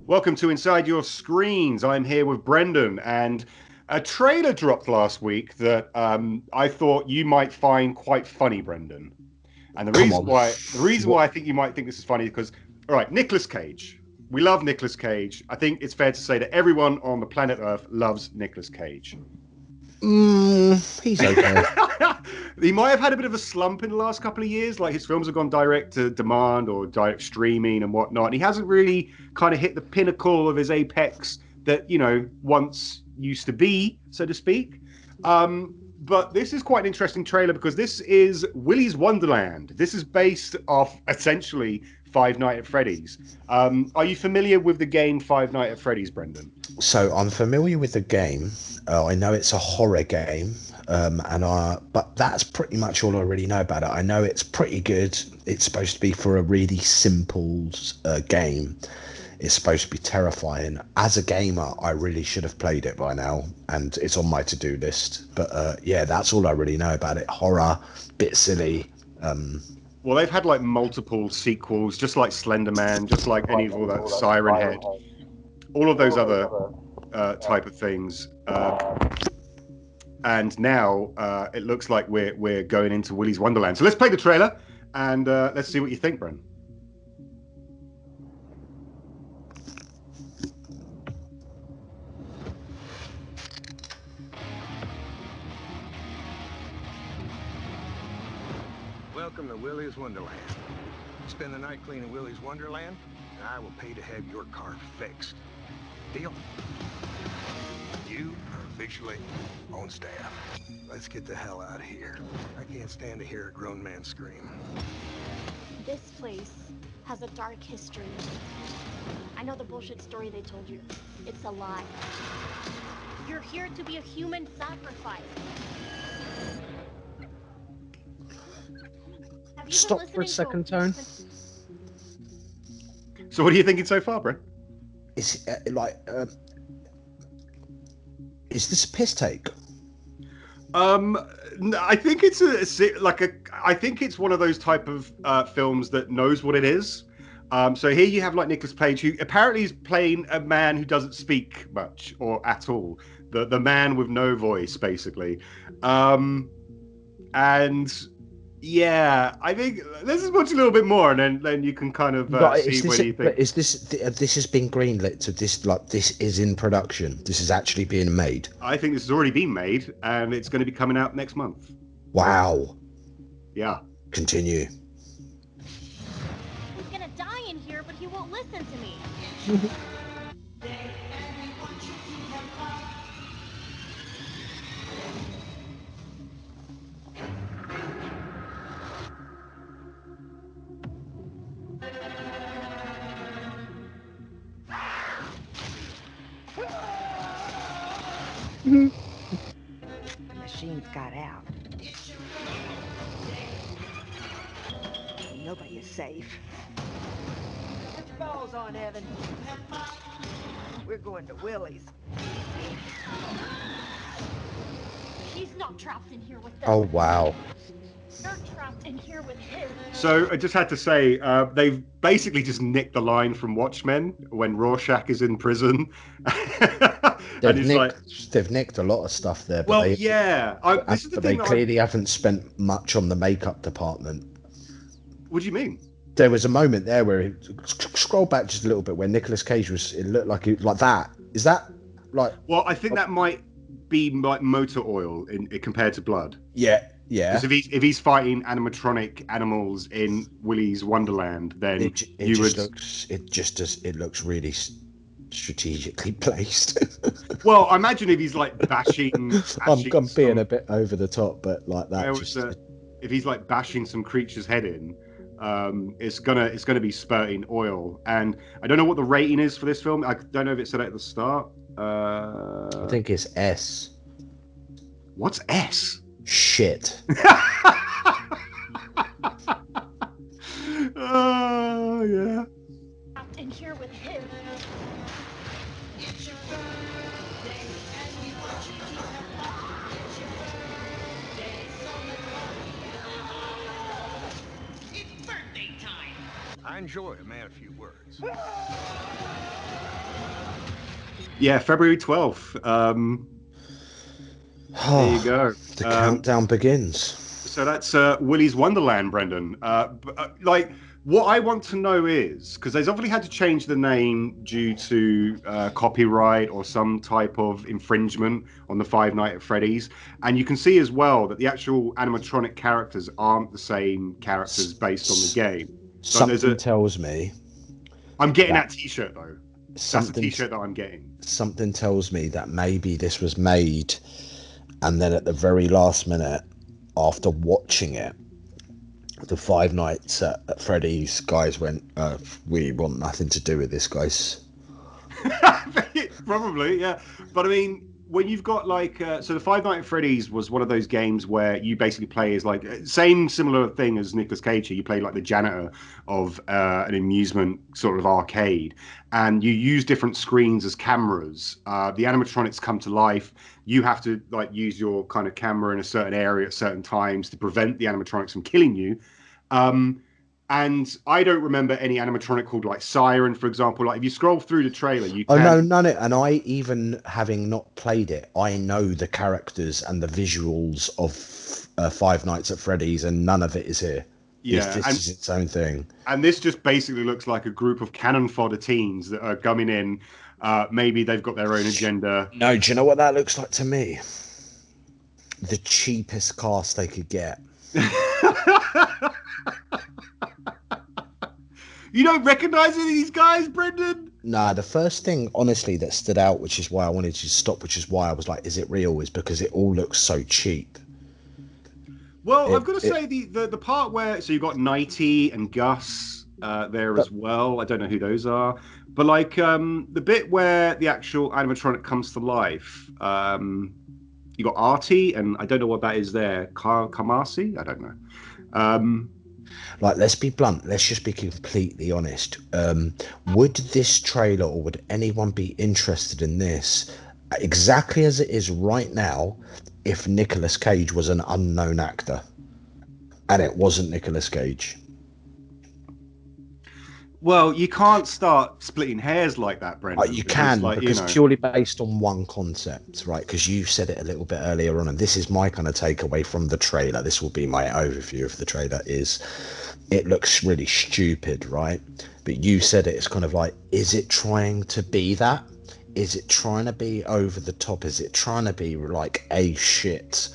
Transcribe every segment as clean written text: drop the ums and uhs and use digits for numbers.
Welcome to Inside Your Screens. I'm here with Brendan, and a trailer dropped last week that I thought you might find quite funny, Brendan. And the Come reason on. why What? I think you might think this is funny is because, all right, Nicolas Cage. We love Nicolas Cage. I think it's fair to say that everyone on the planet Earth loves Nicolas Cage. He's okay. He might have had a bit of a slump in the last couple of years. Like his films have gone direct to demand or direct streaming and whatnot. And he hasn't really kind of hit the pinnacle of his apex that, once used to be, so to speak. But this is quite an interesting trailer because this is Willy's Wonderland. This is based off essentially Five Nights at Freddy's. Are you familiar with the game Five Nights at Freddy's, Brendan? So I'm familiar with the game. I know it's a horror game, but that's pretty much all I really know about it. I know it's pretty good. It's supposed to be for a really simple game. It's supposed to be terrifying. As a gamer, I really should have played it by now, and it's on my to-do list. But yeah, that's all I really know about it. Horror, bit silly. Well, they've had like multiple sequels, just like Slender Man, just like any of all that Siren Head, all of those other type of things. And now it looks like we're going into Willy's Wonderland. So let's play the trailer and let's see what you think, Bren. Welcome to Willy's Wonderland. Spend the night cleaning Willy's Wonderland, and I will pay to have your car fixed. Deal? You are officially on staff. Let's get the hell out of here. I can't stand to hear a grown man scream. This place has a dark history. I know the bullshit story they told you. It's a lie. You're here to be a human sacrifice. Stop for a second, Tone. So what are you thinking so far, Bren? Is is this a piss take? I think it's I think it's one of those type of films that knows what it is. So here you have like Nicolas Cage, who apparently is playing a man who doesn't speak much or at all. The man with no voice, basically. And yeah, I think let's watch a little bit more, and then you can kind of see what you think. But is this has been greenlit? So this is in production. This is actually being made. I think this has already been made, and it's going to be coming out next month. Wow. Yeah. Continue. He's gonna die in here, but he won't listen to me. The machines got out. Nobody is safe. Put your balls on, Evan. We're going to Willy's. He's not trapped in here with them. Oh wow. You're trapped in here with him. So I just had to say, they've basically just nicked the line from Watchmen when Rorschach is in prison. They've nicked a lot of stuff there. But This is the but thing. they clearly haven't spent much on the makeup department. What do you mean? There was a moment there where scroll back just a little bit where Nicolas Cage was. It looked like that. Is that like? Well, I think that might be like motor oil compared to blood. Yeah. Yeah. Because if he's fighting animatronic animals in Willy's Wonderland, then it looks really strategically placed. Well, I imagine if he's like bashing. I'm being a bit over the top, but like that. If he's like bashing some creature's head in, it's gonna be spurting oil. And I don't know what the rating is for this film. I don't know if it said at the start. I think it's S. What's S? Shit. Oh yeah. Trapped in here with him. I enjoy a man of few words. Yeah, February 12th. There you go. The countdown begins. So that's Willy's Wonderland, Brendan. Like, what I want to know is, because they've obviously had to change the name due to copyright or some type of infringement on the Five Nights at Freddy's, and you can see as well that the actual animatronic characters aren't the same characters based on the game. So Something tells me. I'm getting that T-shirt though. That's the Something T-shirt that I'm getting. Something tells me that maybe this was made, and then at the very last minute, after watching it, the Five Nights at Freddy's guys went, "We want nothing to do with this, guys." Probably, yeah. But I mean, when you've got like, so the Five Nights at Freddy's was one of those games where you basically play as like similar thing as Nicolas Cage here. You play like the janitor of an amusement sort of arcade, and you use different screens as cameras. The animatronics come to life. You have to like use your kind of camera in a certain area at certain times to prevent the animatronics from killing you. And I don't remember any animatronic called like Siren, for example. Like if you scroll through the trailer, you can... Oh no, none of it. And I, even having not played it, I know the characters and the visuals of Five Nights at Freddy's, and none of it is here. Yeah, this is its own thing. And this just basically looks like a group of cannon fodder teens that are coming in. Maybe they've got their own agenda. No, do you know what that looks like to me? The cheapest cast they could get. You don't recognize any of these guys, Brendan? Nah, the first thing, honestly, that stood out, which is why I wanted to stop, which is why I was like, is it real? Is because it all looks so cheap. Well, I've got to say, the part where... So you've got Nighty and Gus there as well. I don't know who those are. But, like, the bit where the actual animatronic comes to life, you got Artie, and I don't know what that is there. Kamasi? I don't know. Like, let's be blunt. Let's just be completely honest. Would this trailer, or would anyone be interested in this exactly as it is right now if Nicolas Cage was an unknown actor and it wasn't Nicolas Cage? Well, you can't start splitting hairs like that, Brendan. You can, like, because purely based on one concept, right? Because you said it a little bit earlier on, and this is my kind of takeaway from the trailer. This will be my overview of the trailer. Is it looks really stupid, right? But you said it, it's kind of like, is it trying to be that? Is it trying to be over the top? Is it trying to be like a shit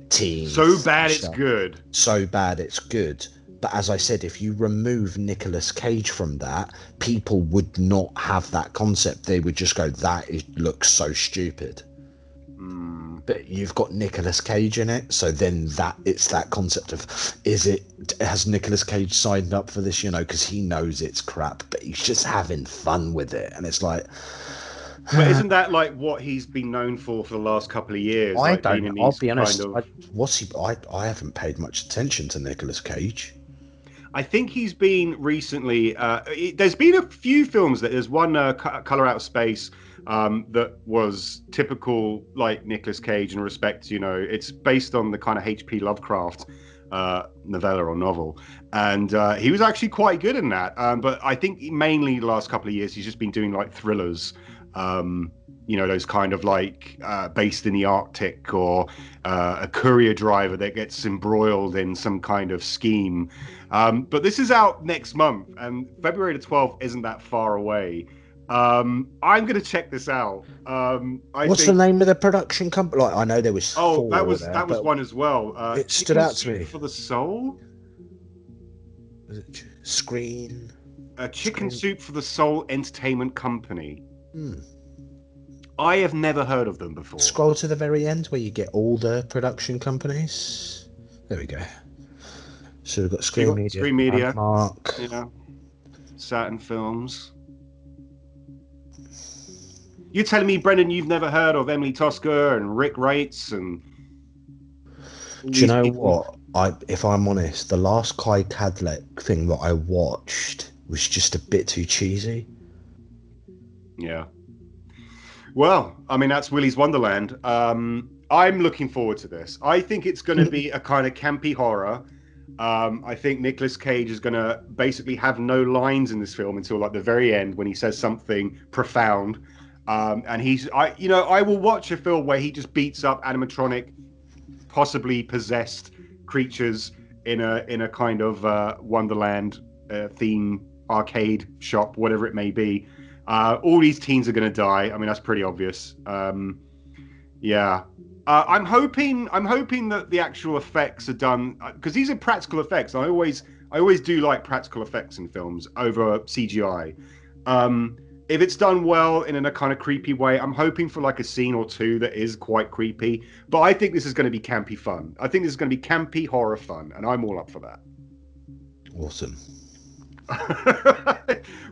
teen? So bad it's good. So bad it's good. But as I said, if you remove Nicolas Cage from that, people would not have that concept. They would just go, looks so stupid. But you've got Nicolas Cage in it, so then it's that concept of, has Nicolas Cage signed up for this, because he knows it's crap, but he's just having fun with it. And it's like... But isn't that like what he's been known for the last couple of years? I don't know. I'll be honest. I haven't paid much attention to Nicolas Cage. I think he's been recently... there's been a few films that... There's one, Color Out of Space, that was typical like Nicolas Cage in respect, it's based on the kind of H.P. Lovecraft novella or novel. And he was actually quite good in that. But I think mainly the last couple of years, he's just been doing like thrillers. Those kind of like based in the Arctic, or a courier driver that gets embroiled in some kind of scheme. But this is out next month, and February the 12th isn't that far away. I'm going to check this out. What's the name of the production company? Like, I know there was four that was one as well. It stood out to me. For the Soul? Screen? Chicken Soup for the Soul Entertainment Company. I have never heard of them before. Scroll to the very end where you get all the production companies. There we go. So we've got Screen Media, Mark, Saturn Films. You're telling me, Brendan, you've never heard of Emily Tosca and Rick Rates and... Do you know what? If I'm honest, the last Kai Kadlec thing that I watched was just a bit too cheesy. Yeah. Well, I mean, that's Willy's Wonderland. I'm looking forward to this. I think it's going to be a kind of campy horror. I think Nicolas Cage is going to basically have no lines in this film until like the very end when he says something profound. And I will watch a film where he just beats up animatronic, possibly possessed creatures in a kind of Wonderland theme arcade shop, whatever it may be. All these teens are going to die. I mean, that's pretty obvious. Yeah. I'm hoping that the actual effects are done, because these are practical effects. I always do like practical effects in films over CGI. If it's done well in a kind of creepy way, I'm hoping for like a scene or two that is quite creepy. But I think this is going to be campy fun. I think this is going to be campy horror fun, and I'm all up for that. Awesome.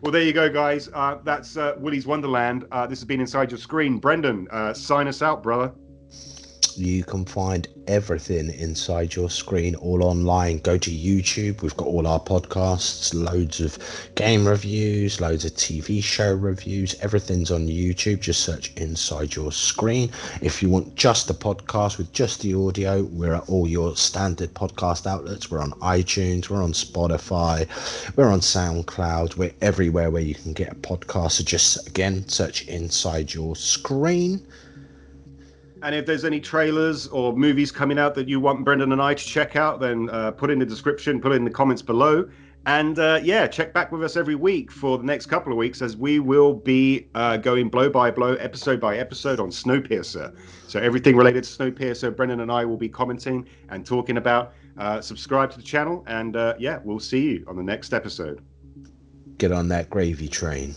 Well, there you go, guys. That's Willy's Wonderland. This has been Inside Your Screen. Brendan, sign us out, brother. You can find everything Inside Your Screen all online. Go to YouTube. We've got all our podcasts, loads of game reviews, loads of TV show reviews. Everything's on YouTube. Just search Inside Your Screen. If you want just the podcast with just the audio, we're at all your standard podcast outlets. We're on iTunes. We're on Spotify. We're on SoundCloud. We're everywhere where you can get a podcast. So just, again, search Inside Your Screen. And if there's any trailers or movies coming out that you want Brendan and I to check out, then put in the description, put in the comments below. And check back with us every week for the next couple of weeks, as we will be going blow by blow, episode by episode on Snowpiercer. So everything related to Snowpiercer, Brendan and I will be commenting and talking about. Subscribe to the channel, and we'll see you on the next episode. Get on that gravy train.